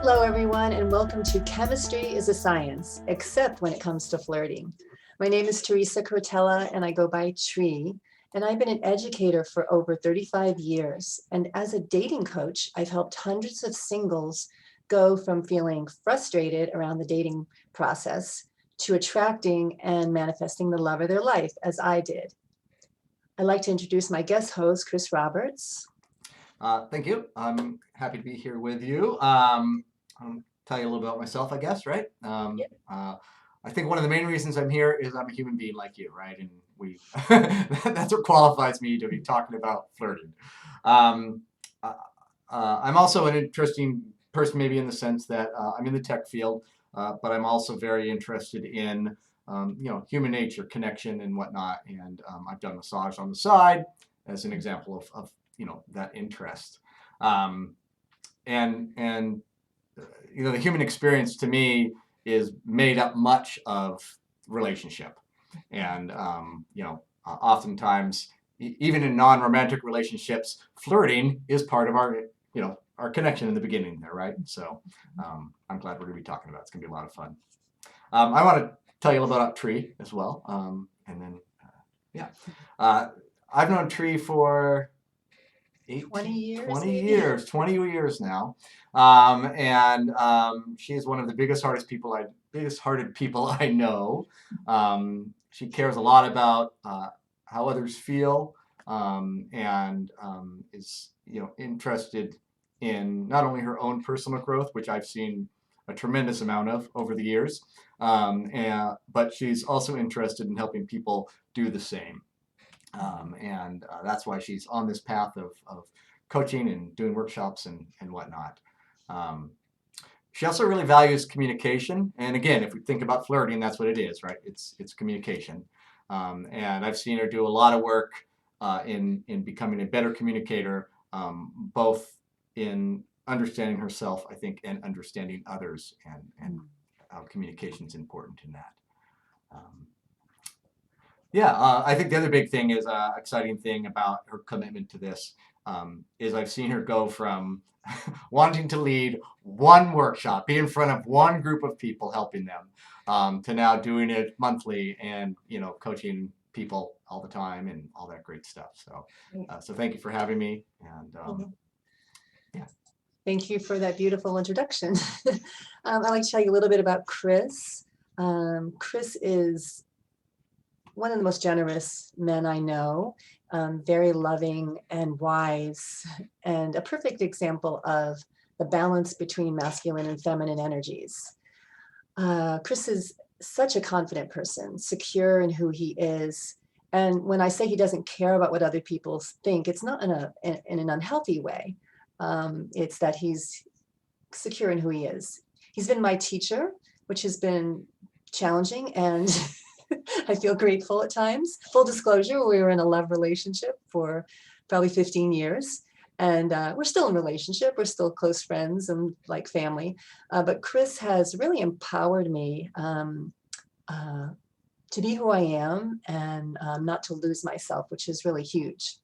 Hello, everyone, and welcome to Chemistry is a Science, except when it comes to flirting. My name is Teresa Cortella, and I go by Tree, and I've been an educator for over 35 years. And as a dating coach, I've helped hundreds of singles go from feeling frustrated around the dating process to attracting and manifesting the love of their life, as I did. I'd like to introduce my guest host, Chris Roberts. Thank you. I'm happy to be here with you. I'll tell you a little bit about myself, I guess, right? I think one of the main reasons I'm here is I'm a human being like you, right? And we that's what qualifies me to be talking about flirting. Um, uh, I'm also an interesting person, maybe in the sense that I'm in the tech field, but I'm also very interested in human nature, connection, and whatnot. And I've done massage on the side as an example of that interest. Um, and the human experience to me is made up much of relationship, and oftentimes even in non-romantic relationships, flirting is part of our connection in the beginning there, right? So I'm glad we're going to be talking about it. It's going to be a lot of fun. I want to tell you a little about Tree as well, and then I've known Tree for 20 years, 20 years now. She is one of the biggest hearted people I know. She cares a lot about how others feel, and is interested in not only her own personal growth, which I've seen a tremendous amount of over the years, but she's also interested in helping people do the same. That's why she's on this path of coaching and doing workshops and whatnot. She also really values communication. And again, if we think about flirting, that's what it is, right? It's communication. And I've seen her do a lot of work in becoming a better communicator, both in understanding herself, I think, and understanding others, and how communication is important in that. I think the other big thing is exciting thing about her commitment to this is I've seen her go from wanting to lead one workshop, be in front of one group of people, helping them, to now doing it monthly and coaching people all the time and all that great stuff. So thank you for having me. And Thank you for that beautiful introduction. I'd like to tell you a little bit about Chris. Chris is one of the most generous men I know, very loving and wise, and a perfect example of the balance between masculine and feminine energies. Chris is such a confident person, secure in who he is. And when I say he doesn't care about what other people think, it's not in an unhealthy way. It's that he's secure in who he is. He's been my teacher, which has been challenging, and I feel grateful at times. Full disclosure, we were in a love relationship for probably 15 years, and we're still in relationship. We're still close friends and like family. But Chris has really empowered me to be who I am and not to lose myself, which is really huge.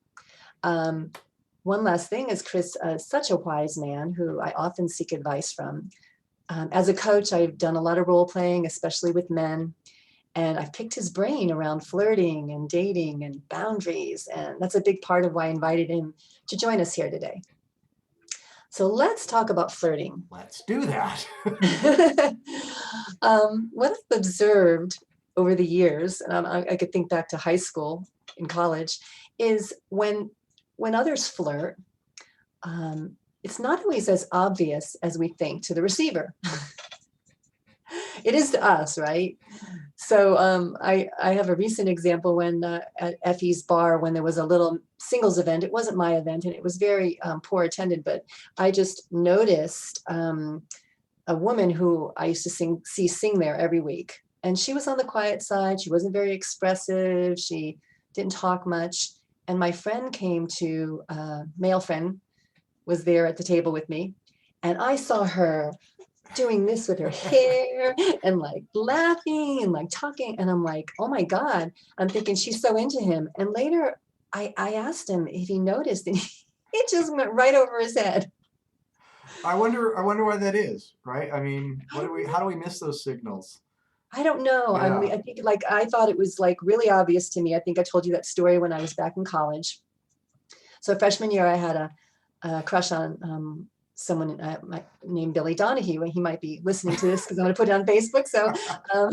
One last thing is Chris is such a wise man who I often seek advice from. As a coach, I've done a lot of role playing, especially with men. And I've picked his brain around flirting and dating and boundaries. And that's a big part of why I invited him to join us here today. So let's talk about flirting. Let's do that. What I've observed over the years, and I could think back to high school and college, is when others flirt, it's not always as obvious as we think to the receiver. It is to us, right? So I have a recent example when at Effie's bar, when there was a little singles event. It wasn't my event, and it was very poor attended, but I just noticed a woman who I used to see sing there every week. And she was on the quiet side. She wasn't very expressive. She didn't talk much. And my friend came to, male friend was there at the table with me. And I saw her doing this with her hair and like laughing and like talking. And I'm like, oh my God, I'm thinking she's so into him. And later I asked him if he noticed, and he just went right over his head. I wonder why that is, right? I mean, I don't how do we miss those signals? I don't know. Yeah. I think like I thought it was like really obvious to me. I think I told you that story when I was back in college. So freshman year, I had a crush on someone named Billy Donahue, and he might be listening to this because I'm going to put it on Facebook. So um,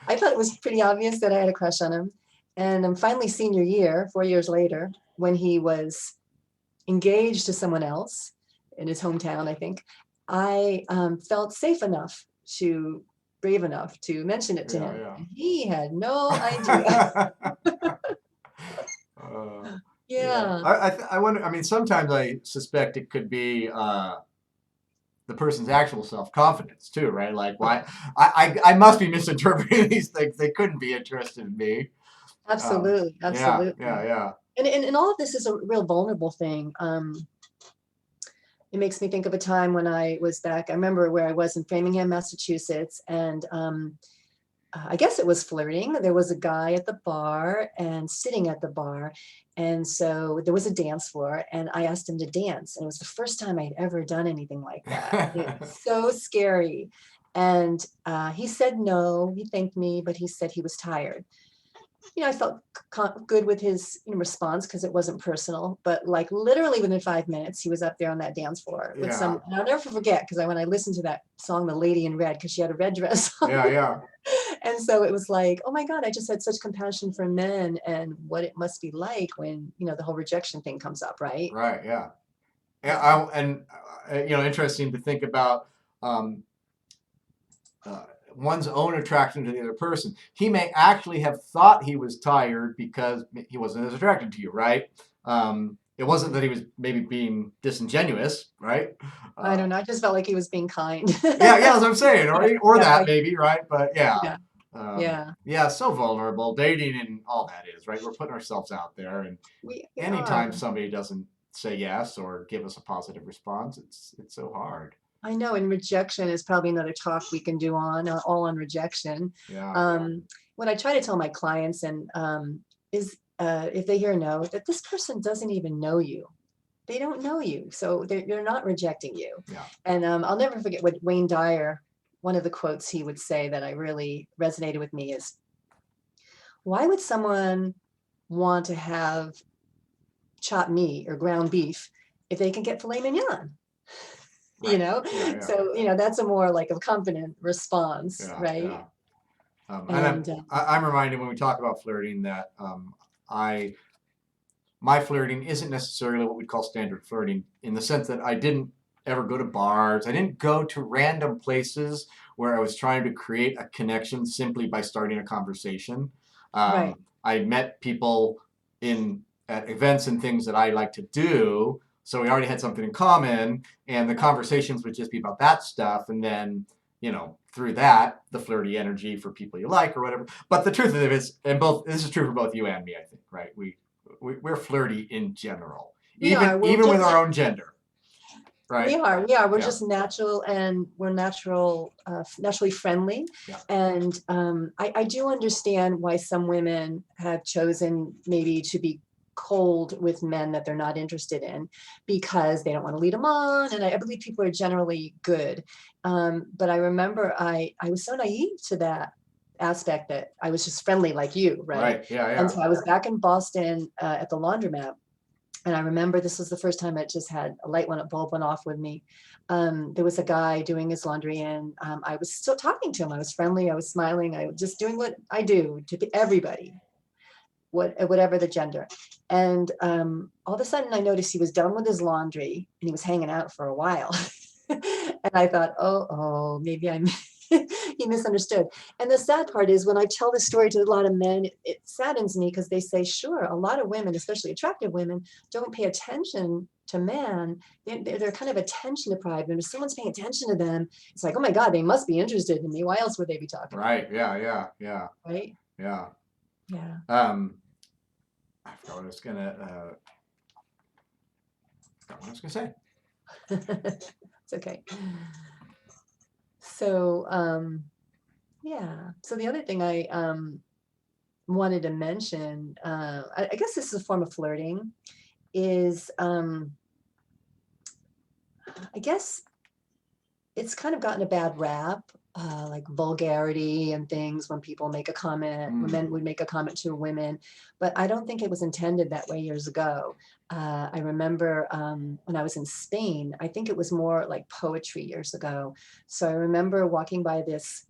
I thought it was pretty obvious that I had a crush on him. And finally, senior year, 4 years later, when he was engaged to someone else in his hometown, I think, I felt safe enough to brave enough to mention it to Yeah, him. yeah. And he had no idea. Uh, yeah. Yeah, I wonder. I mean, sometimes I suspect it could be the person's actual self-confidence too, right? Like, why I must be misinterpreting these things. They couldn't be interested in me. absolutely, Yeah, absolutely. yeah, yeah. And all of this is a real vulnerable thing. It makes me think of a time when I was back. I remember where I was in Framingham, Massachusetts, and I guess it was flirting. There was a guy at the bar and sitting at the bar. And so there was a dance floor, and I asked him to dance. And it was the first time I'd ever done anything like that. It was so scary. And he said no. He thanked me, but he said he was tired. I felt good with his response because it wasn't personal. But like literally within 5 minutes, he was up there on that dance floor with Yeah, some. And I'll never forget because when I listened to that song, "The Lady in Red," because she had a red dress on, yeah, yeah. and so it was like, oh my God, I just had such compassion for men and what it must be like when the whole rejection thing comes up, right? Right, yeah. Yeah, Yeah, interesting to think about um, uh, one's own attraction to the other person. He may actually have thought he was tired because he wasn't as attracted to you, right? It wasn't that he was maybe being disingenuous, right? I Uh, don't know. I just felt like he was being kind. yeah, yeah, as I'm saying, or Yeah, yeah, that right. maybe, right? But yeah, Yeah, yeah. yeah, so vulnerable dating and all that is, right? We're putting ourselves out there, and We are. anytime somebody doesn't say yes or give us a positive response, it's so hard. I know, and rejection is probably another talk we can do on all on rejection. Yeah, What I try to tell my clients and is if they hear no, that this person doesn't even know you. They don't know you, so they're not rejecting you. yeah, And I'll never forget what Wayne Dyer. One of the quotes he would say that I really resonated with me is, "Why would someone want to have chopped meat or ground beef if they can get filet mignon?" you right. know Yeah, yeah, so that's a more like a confident response, yeah, yeah. right? And And I'm reminded when we talk about flirting that I my flirting isn't necessarily what we call standard flirting in the sense that I didn't ever go to bars. I didn't go to random places where I was trying to create a connection simply by starting a conversation. right, I met people in at events and things that I like to do. So we already had something in common, and the conversations would just be about that stuff. And then, through that, the flirty energy for people you like or whatever. But the truth of it is, and both this is true for both you and me, I think, right? We're flirty in general, we even are we're even with just our own gender, right? we're Yeah, just natural, and we're naturally friendly. yeah, And I do understand why some women have chosen maybe to be cold with men that they're not interested in because they don't want to lead them on, and I believe people are generally good. But I remember I was so naive to that aspect that I was just friendly like you, right? right, yeah, And yeah, so I was back in Boston at the laundromat, and I remember this was the first time it just had a bulb went off with me. There was a guy doing his laundry, and I was still talking to him. I was friendly. I was smiling. I was just doing what I do to everybody, whatever the gender. And all of a sudden, I noticed he was done with his laundry, and he was hanging out for a while. And I thought, oh, maybe I'm. He misunderstood. And the sad part is when I tell this story to a lot of men, it saddens me because they say, sure, a lot of women, especially attractive women, don't pay attention to men. They're kind of attention deprived. And if someone's paying attention to them, it's like, oh my God, they must be interested in me. Why else would they be talking to right, me? yeah, yeah, yeah, Right? yeah. Yeah. I forgot what I was gonna. Forgot what I was gonna say. It's okay. So, yeah. So the other thing I wanted to mention, I guess this is a form of flirting, is I guess it's kind of gotten a bad rap, like vulgarity and things when people make a comment, when men Mm, would make a comment to women, but I don't think it was intended that way years ago. I remember when I was in Spain, I think it was more like poetry years ago. So I remember walking by this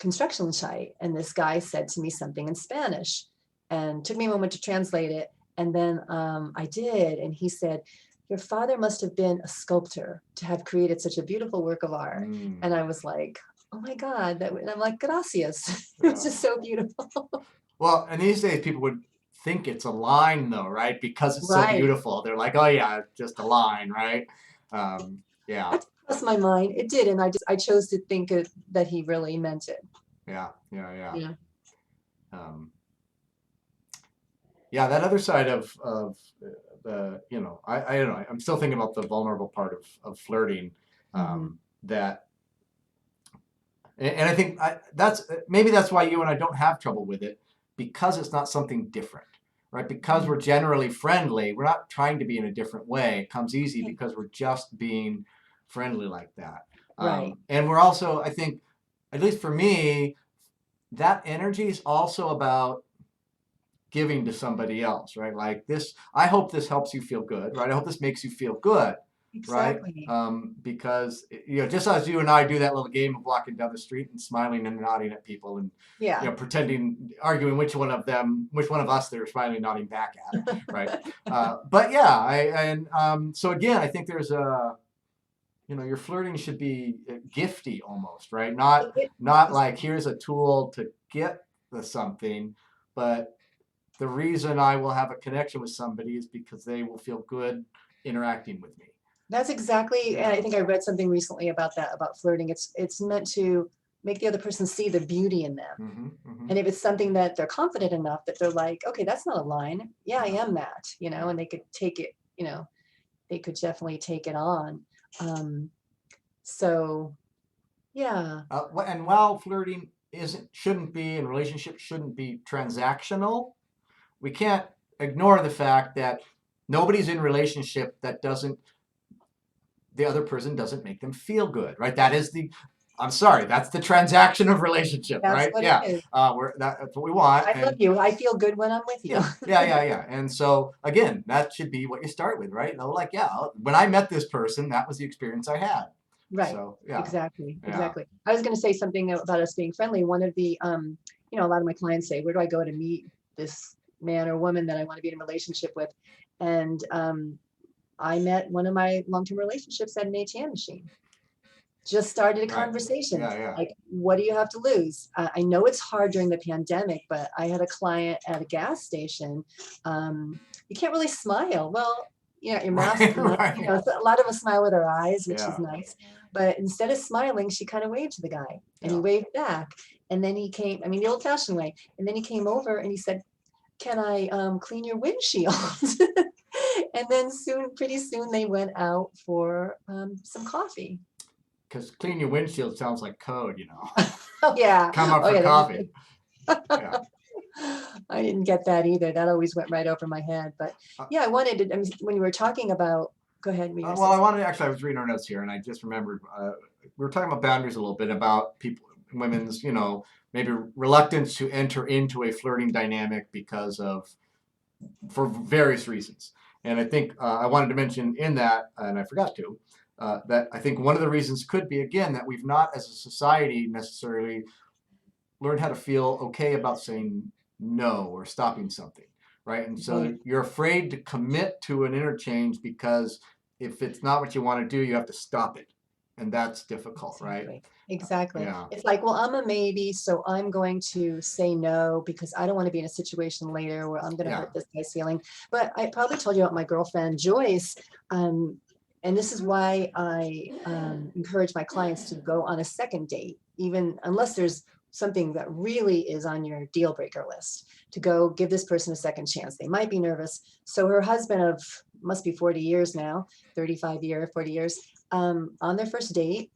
construction site and this guy said to me something in Spanish and took me a moment to translate it. And then I did. And he said, your father must have been a sculptor to have created such a beautiful work of art. And mm, I was like, oh my God. And I'm like, gracias. It was yeah. just so beautiful. Well, and these days people would think it's a line though, right? Because it's so Right. beautiful. They're like, oh yeah, it's just a line, right? Yeah, That crossed my mind. It did. And I chose to think that he really meant it. yeah, yeah, yeah. Yeah. Um, yeah, that other side of the, I don't know. I'm still thinking about the vulnerable part of flirting. Hmm. That, and I think that's maybe that's why you and I don't have trouble with it because it's not something different, right? Because we're generally friendly. We're not trying to be in a different way. It comes easy because we're just being friendly like that. Right. And we're also, I think, at least for me, that energy is also about giving to somebody else, right? Like this, I hope this helps you feel good, right? I hope this makes you feel good, right? Exactly. Because just as you and I do that little game of walking down the street and smiling and nodding at people and Yeah. pretending, arguing which one of them, which one of us they're smiling and nodding back at, right? But yeah, so again, I think there's your flirting should be gifty almost, right? Not like here's a tool to get the something, but the reason I will have a connection with somebody is because they will feel good interacting with me. That's exactly, and Yeah. I think I read something recently about that, about flirting. It's meant to make the other person see the beauty in them. Hmm. Hmm. And if it's something that they're confident enough that they're like, okay, that's not a line. Yeah, I Yeah. am that, Yeah. and they could take it, they could definitely take it on. Um, so yeah, And while flirting shouldn't be, and relationships shouldn't be transactional, we can't ignore the fact that nobody's in relationship that doesn't the other person doesn't make them feel good, right? I'm sorry, that's the transaction of relationship, that's right? what it Yeah, is. that's what we want, I love and you. I feel good when I'm with you. yeah, yeah, yeah, yeah. And so again, that should be what you start with, right? Like, yeah, when I met this person, that was the experience I had. Right. So yeah, Exactly. yeah. Exactly. I was going to say something about us being friendly. One of the, a lot of my clients say, where do I go to meet this man or woman that I want to be in a relationship with? And I met one of my long-term relationships at an ATM machine. Just started a Right. conversation. Yeah, yeah. Like, what do you have to lose? I know it's hard during the pandemic, but I had a client at a gas station. You can't really smile. Well, your mask Right, on. right. A lot of us smile with our eyes, which is Yeah, nice. But instead of smiling, she kind of waved to the guy, and he yeah. waved back. And then he came. I mean, the old-fashioned way. And then he came over and he said, "Can I clean your windshield?" And then pretty soon, they went out for some coffee. Because clean your windshield sounds like code. Oh yeah. Come up Oh for yeah. coffee. Yeah. I didn't get that either. That always went right over my head. But Uh, yeah, I wanted to, I mean, when you were talking about, go ahead, we were well, saying I wanted actually. I was reading our notes here, and I just remembered we were talking about boundaries a little bit about people, women's, maybe reluctance to enter into a flirting dynamic because of for various reasons. And I think I wanted to mention in that, and I forgot to, that I think one of the reasons could be again that we've not, as a society, necessarily learned how to feel okay about saying no or stopping something, right? And so right, you're afraid to commit to an interchange because if it's not what you want to do, you have to stop it, and that's difficult, right? exactly. Exactly. Yeah, It's like, well, I'm a maybe, so I'm going to say no because I don't want to be in a situation later where I'm going to yeah. hurt this guy's feeling. But I probably told you about my girlfriend Joyce. Um, and this is why I encourage my clients to go on a second date, even unless there's something that really is on your deal breaker list, to go give this person a second chance. They might be nervous. So her husband of must be 40 years now, 40 years, on their first date,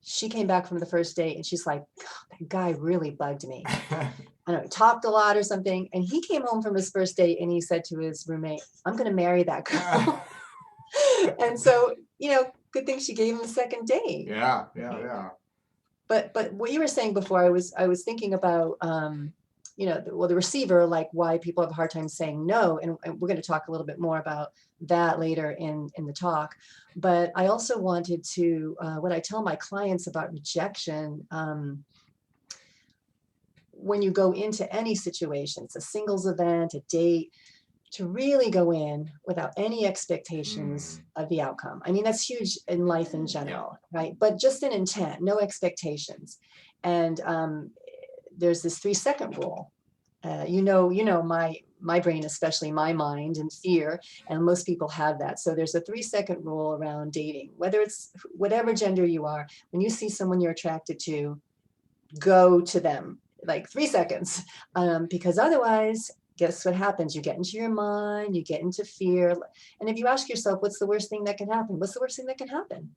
she came back from the first date and she's like, "God, that guy really bugged me. I don't know, talked a lot or something." And he came home from his first date and he said to his roommate, "I'm going to marry that girl." And so, Good thing she gave him a second date. Yeah, yeah, yeah. But what you were saying before, I was thinking about the receiver, like why people have a hard time saying no, and we're going to talk a little bit more about that later in the talk. But I also wanted to when I tell my clients about rejection, when you go into any situation, it's a singles event, a date, to really go in without any expectations Mm, of the outcome. I mean, that's huge in life in yeah. general, right? But just an intent, no expectations. And there's this 3-second rule. My brain, especially my mind and fear, and most people have that. So there's a 3-second rule around dating, whether it's whatever gender you are. When you see someone you're attracted to, go to them like 3 seconds, because otherwise, guess what happens? You get into your mind, you get into fear. And if you ask yourself, what's the worst thing that can happen? What's the worst thing that can happen?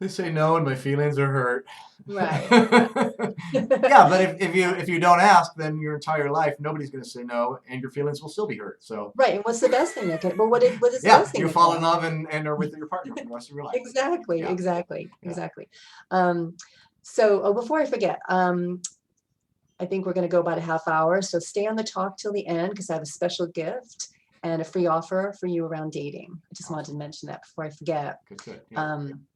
They say no, and my feelings are hurt. Right. Yeah, but if you don't ask, then your entire life nobody's going to say no, and your feelings will still be hurt. So Right. And what's the best thing that can, well, what is the yeah, best thing you that can fall in happen? love and are with your partner for the rest of your life. Exactly, Yeah, exactly, yeah. exactly. Um, before I forget, I think we're going to go about a half hour. So stay on the talk till the end because I have a special gift and a free offer for you around dating. I just wanted to Awesome. mention that before I forget. Good, good. Yeah. Um,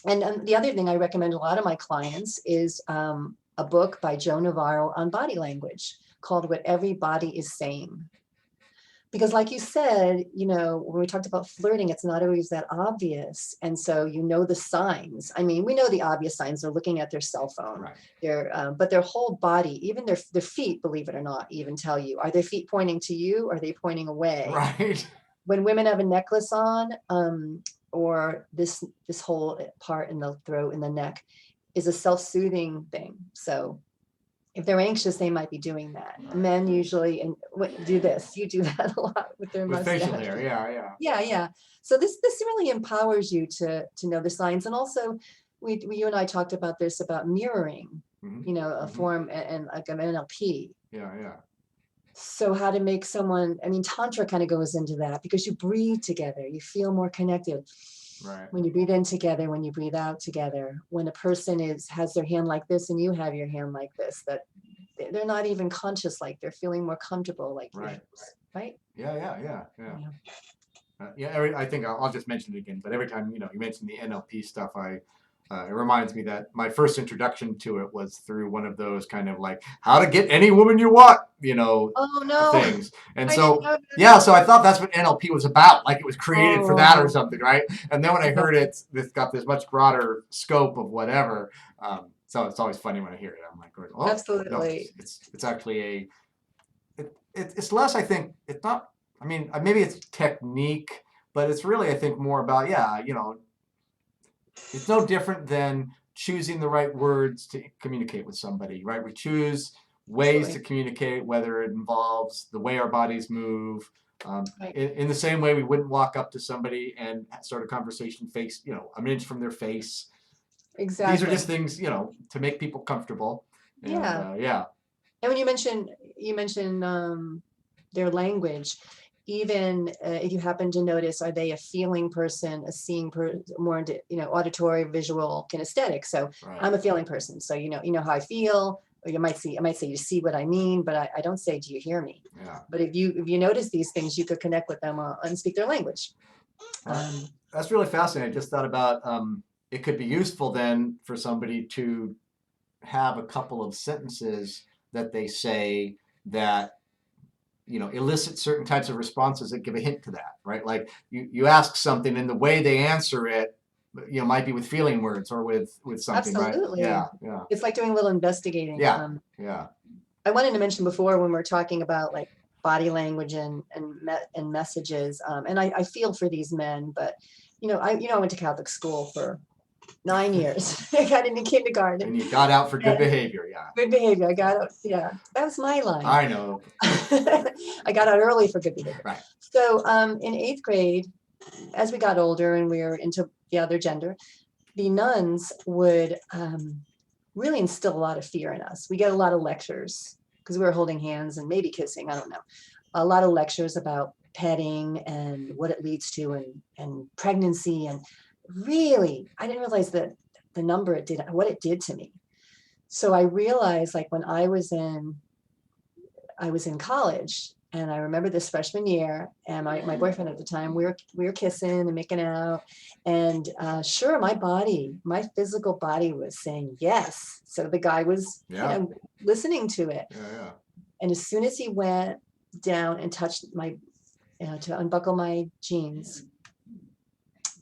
and the other thing I recommend a lot of my clients is a book by Joe Navarro on body language called What Every Body is Saying. Because like you said, when we talked about flirting, it's not always that obvious. And so the signs. I mean, we know the obvious signs. They're looking at their cell phone. Right. But their whole body, even their feet, believe it or not, even tell you, are their feet pointing to you? Or are they pointing away? Right. When women have a necklace on, or this whole part in the throat and the neck is a self-soothing thing. So if they're anxious, they might be doing that. Right, Men right. usually do this. You do that a lot with their With facial mustache. hair, yeah, yeah. Yeah, yeah. So this really empowers you to know the signs, and also you and I talked about this about mirroring. Mm-hmm. A Mm-hmm. form and like an NLP. Yeah, yeah. So how to make someone, I mean, Tantra kind of goes into that because you breathe together, you feel more connected. Right. When you breathe in together, when you breathe out together, when a person has their hand like this and you have your hand like this, that they're not even conscious, like they're feeling more comfortable, like Right. right? Yeah, yeah, yeah, yeah. Yeah. Yeah, I think I'll just mention it again. But every time you mention the NLP stuff, it reminds me that my first introduction to it was through one of those kind of like how to get any woman you want, Oh no, things. And I didn't so know yeah, so I thought that's what NLP was about, like it was that. created for that or Oh, something, right? And then when I no. heard it's got this much broader scope of whatever. So it's always funny when I hear it. I'm like, oh no, Absolutely. it's actually it's less. I think it's not. I mean, maybe it's technique, but it's really, I think, more about, yeah, it's no different than choosing the right words to communicate with somebody, right? We choose ways to Absolutely. communicate, whether it involves the way our bodies move. Right. In the same way, we wouldn't walk up to somebody and start a conversation face, an inch from their face. These are just Exactly. things, to make people comfortable. And Yeah. yeah, And when you mentioned their language, even if you happen to notice, are they a feeling person, a seeing more into, auditory, visual, kinesthetic? So right. I'm a feeling person. So you know how I feel, or I might say you see what I mean, but I don't say do you hear me? Yeah. But if you notice these things, you could connect with them and speak their language. Well, Um, that's really fascinating. I just thought about it could be useful then for somebody to have a couple of sentences that they say that elicit certain types of responses that give a hint to that, right? Like you ask something and the way they answer it, might be with feeling words or with something, right? Absolutely. Yeah, yeah, It's like doing a little investigating. yeah, yeah. I wanted to mention before when we're talking about like body language and messages, and I feel for these men, but I went to Catholic school for 9 years. I got into kindergarten. And you got out for good And behavior, yeah. good behavior. I got out. Yeah, that was my line. I know. I got out early for good behavior. Right. So in 8th grade, as we got older and we were into the other gender, the nuns would really instill a lot of fear in us. We get a lot of lectures because we were holding hands and maybe kissing, I don't know. A lot of lectures about petting and what it leads to and pregnancy. And really, I didn't realize that the number it did, what it did to me. So I realized, like, when I was in college, and I remember this freshman year, and my boyfriend at the time, we were kissing and making out, and sure, my physical body was saying yes. So the guy was, Yeah. listening to it. Yeah. Yeah. And as soon as he went down and touched my, to unbuckle my jeans,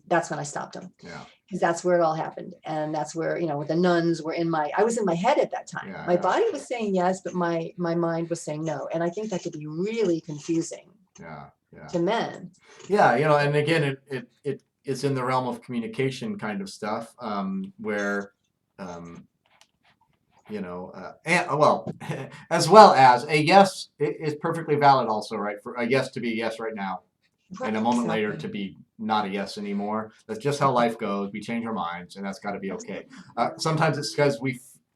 that's when I stopped him. Yeah. Because that's where it all happened. And that's where, the nuns were I was in my head at that time. Yeah. My Yeah. body was saying yes, but my mind was saying no. And I think that could be really confusing Yeah. Yeah. to men. Yeah, and again, it's in the realm of communication kind of stuff, where, um, well, as well as a yes is perfectly valid also, right? For a yes to be a yes right now, and a moment later to Exactly. be not a yes anymore. That's just how life goes. We change our minds, and that's got to be okay. Sometimes it's because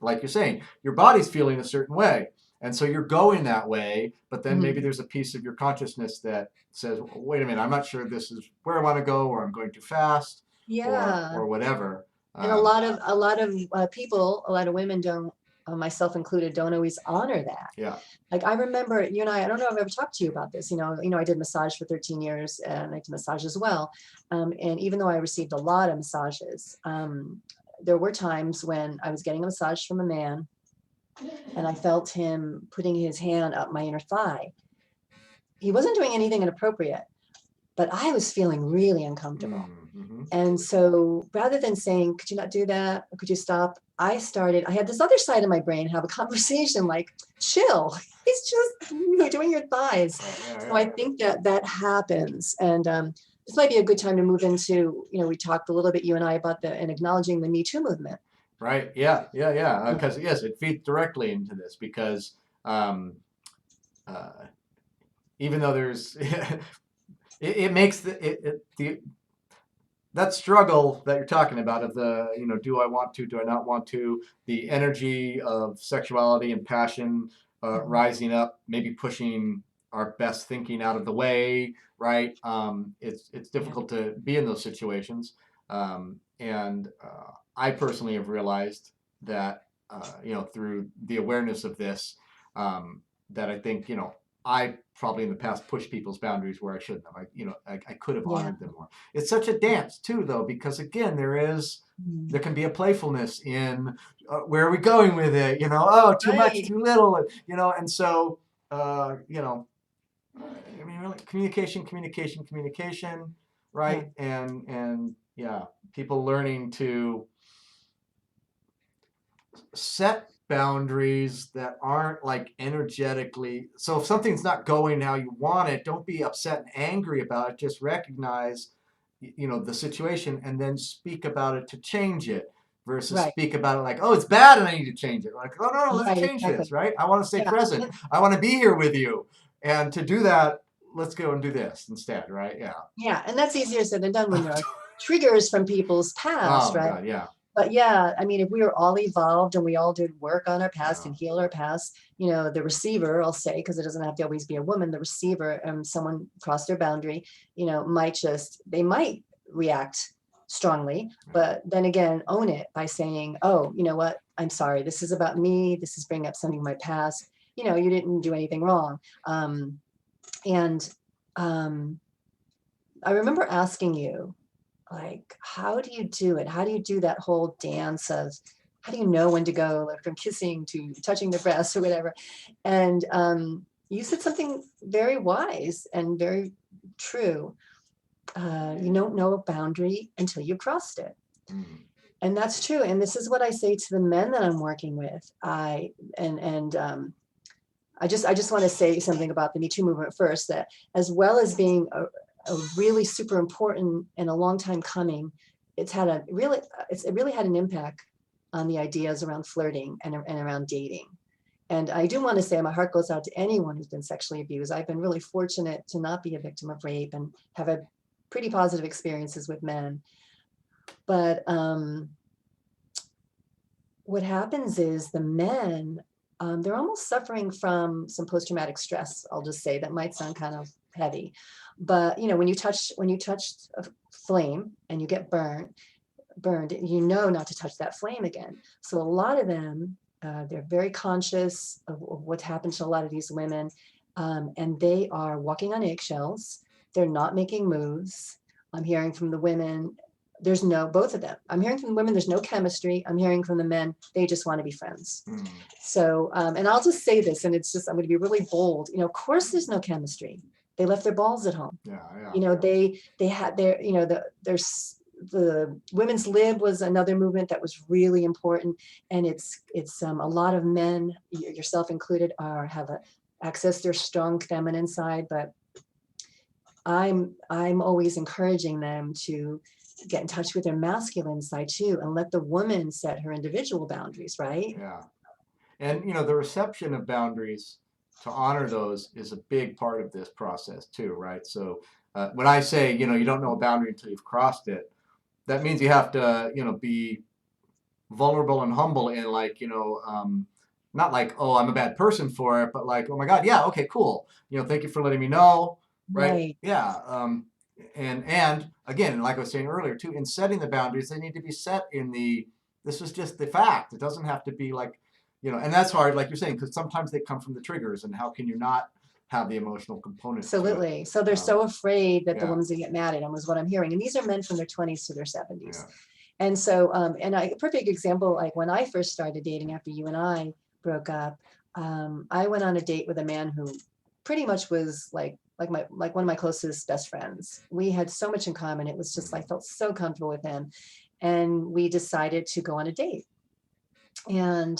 like you're saying, your body's feeling a certain way, and so you're going that way. But then maybe Mhm. there's a piece of your consciousness that says, "Wait a minute, I'm not sure this is where I want to go, or I'm going too fast, Yeah. or whatever." And a lot of people, a lot of women don't, myself included, don't always honor that. Yeah, Like, I remember you and I don't know if I've ever talked to you about this. I did massage for 13 years, and I do massage as well. And even though I received a lot of massages, there were times when I was getting a massage from a man, and I felt him putting his hand up my inner thigh. He wasn't doing anything inappropriate, but I was feeling really uncomfortable. mm-hmm. And so rather than saying, could you not do that? Or could you stop? I had this other side of my brain have a conversation like, chill. It's just you're doing your thighs. Yeah, So I yeah. think that happens. And this might be a good time to move into, we talked a little bit, you and I, about and acknowledging the Me Too movement. Right. Yeah. Yeah. Yeah. Because yes, it feeds directly into this because, um, uh, even though there's it makes the that struggle that you're talking about of the do I want to, do I not want to, the energy of sexuality and passion Mhm. rising up, maybe pushing our best thinking out of the way, right? It's Yeah. difficult to be in those situations, and I personally have realized that through the awareness of this, that I think I probably in the past pushed people's boundaries where I shouldn't have. I could have Yeah. honored them more. It's such a dance too, though, because again, there Mm. can be a playfulness in where are we going with it? Oh, too much, Right. too little, and so I mean, really, communication, communication, communication, Yeah. right? And yeah, people learning to set boundaries that aren't like energetically. So if something's not going how you want it, don't be upset and angry about it. Just recognize, the situation and then speak about it to change it versus Right. speak about it like, oh, it's bad and I need to change it. Like, oh no, let's Right. change Exactly. this, right? I want to stay Yeah. present. I want to be here with you. And to do that, let's go and do this instead, right? Yeah. Yeah. And that's easier said than done when there are triggers from people's past, Oh right? God, yeah. But yeah, I mean, if we were all evolved and we all did work on our past Yeah. and healed our past, the receiver, I'll say, because it doesn't have to always be a woman, the receiver, someone crossed their boundary, they might react strongly, Yeah. but then again, own it by saying, oh, you know what? I'm sorry. This is about me. This is bringing up something in my past. You didn't do anything wrong. And um, I remember asking you, like, how do you do it? How do you do that whole dance of how do you know when to go, like, from kissing to touching the breast or whatever? And you said something very wise and very true. You don't know a boundary until you crossed it. Mm. And that's true. And this is what I say to the men that I'm working with. I just want to say something about the Me Too movement first, that as well as being a really super important and a long time coming, it really had an impact on the ideas around flirting and around dating. And I do want to say my heart goes out to anyone who's been sexually abused. I've been really fortunate to not be a victim of rape and have had pretty positive experiences with men. But what happens is the men, they're almost suffering from some post-traumatic stress. I'll just say that might sound kind of heavy, but when you touch flame and you get burned, you know not to touch that flame again. So a lot of them, they're very conscious of what's happened to a lot of these women, and they are walking on eggshells. They're not making moves. I'm hearing from the women, both of them. I'm hearing from the women, there's no chemistry. I'm hearing from the men, they just want to be friends. So, and I'll just say this, and I'm going to be really bold. Of course, there's no chemistry. They left their balls at home. They had their, the women's lib was another movement that was really important, and it's a lot of men, yourself included, have access their strong feminine side, but I'm always encouraging them to get in touch with their masculine side too, and let the woman set her individual boundaries, right? Yeah. And, the reception of boundaries, to honor those, is a big part of this process too, right? So when I say, you don't know a boundary until you've crossed it, that means you have to, be vulnerable and humble, and not like, oh, I'm a bad person for it, but like, oh my God, yeah, okay, cool. Thank you for letting me know, right? Yeah. And again, like I was saying earlier too, in setting the boundaries, they need to be set this is just the fact. It doesn't have to be like, and that's hard, like you're saying, because sometimes they come from the triggers, and how can you not have the emotional component to it? Absolutely. So they're so afraid that the Yeah. woman's gonna get mad at them, is what I'm hearing. And these are men from their 20s to their 70s. Yeah. And so, a perfect example, like when I first started dating after you and I broke up, I went on a date with a man who pretty much was like one of my closest best friends. We had so much in common. It was just, I felt so comfortable with him. And we decided to go on a date. And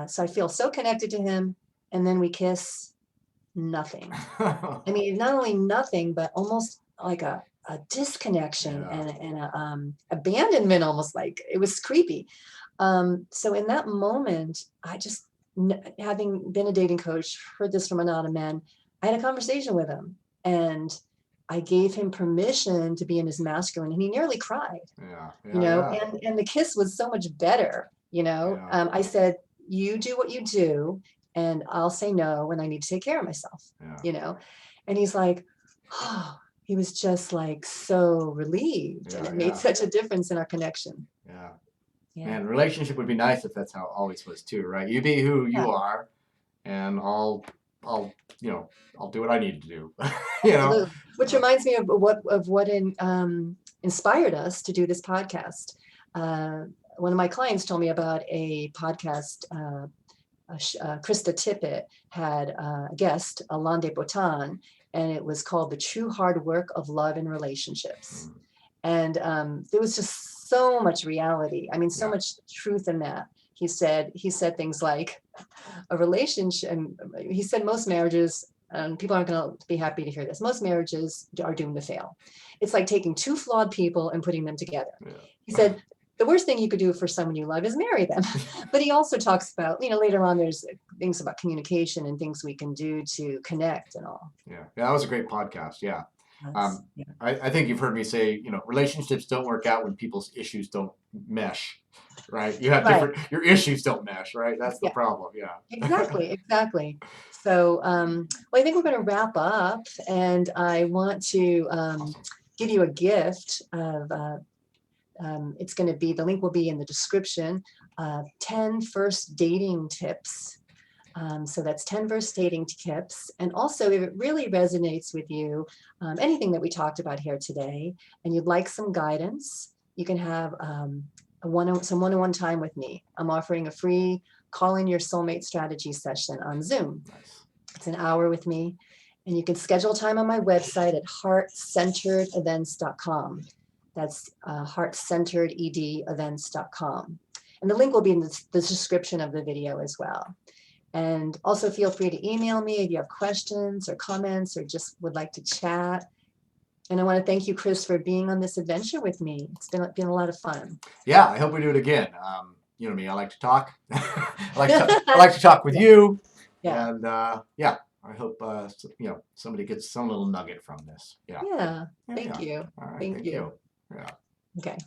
so I feel so connected to him. And then we kiss, nothing. I mean, not only nothing, but almost like a disconnection and a abandonment, almost like it was creepy. So in that moment, I just, having been a dating coach, heard this from a lot of men, I had a conversation with him, and I gave him permission to be in his masculine, and he nearly cried. And the kiss was so much better. I said, you do what you do, and I'll say no when I need to take care of myself. And he's like, oh, he was just like so relieved, and it made such a difference in our connection. Man, relationship would be nice if that's how it always was too, right? You be who you are, and I'll do what I need to do. Which reminds me of what inspired us to do this podcast. One of my clients told me about a podcast. Krista Tippett had a guest, Alain de Botton, and it was called The True Hard Work of Love and Relationships. And there was just so much reality. I mean, so much truth in that. He said things like a relationship, and he said most marriages, and people aren't going to be happy to hear this, most marriages are doomed to fail. It's like taking two flawed people and putting them together. He said, the worst thing you could do for someone you love is marry them. But he also talks about, later on, there's things about communication and things we can do to connect and all. Yeah, that was a great podcast. Yeah. I think you've heard me say, relationships don't work out when people's issues don't mesh, right? You have your issues don't mesh, right? That's the problem. Yeah. Exactly. So, I think we're going to wrap up, and I want to give you a gift of, it's going to be, the link will be in the description, 10 first dating tips. So that's 10 first dating tips. And also, if it really resonates with you, anything that we talked about here today, and you'd like some guidance, you can have some one-on-one time with me. I'm offering a free Call in Your Soulmate Strategy session on Zoom. It's an hour with me, and you can schedule time on my website at heartcenteredevents.com. That's heartcenteredevents.com. And the link will be in the description of the video as well. And also feel free to email me if you have questions or comments or just would like to chat. And I want to thank you, Chris, for being on this adventure with me. It's been a lot of fun. Yeah, I hope we do it again. You know me, I like to talk. I like to talk with you. And I hope somebody gets some little nugget from this. Yeah. Thank you. All right, thank you. Yeah. Okay.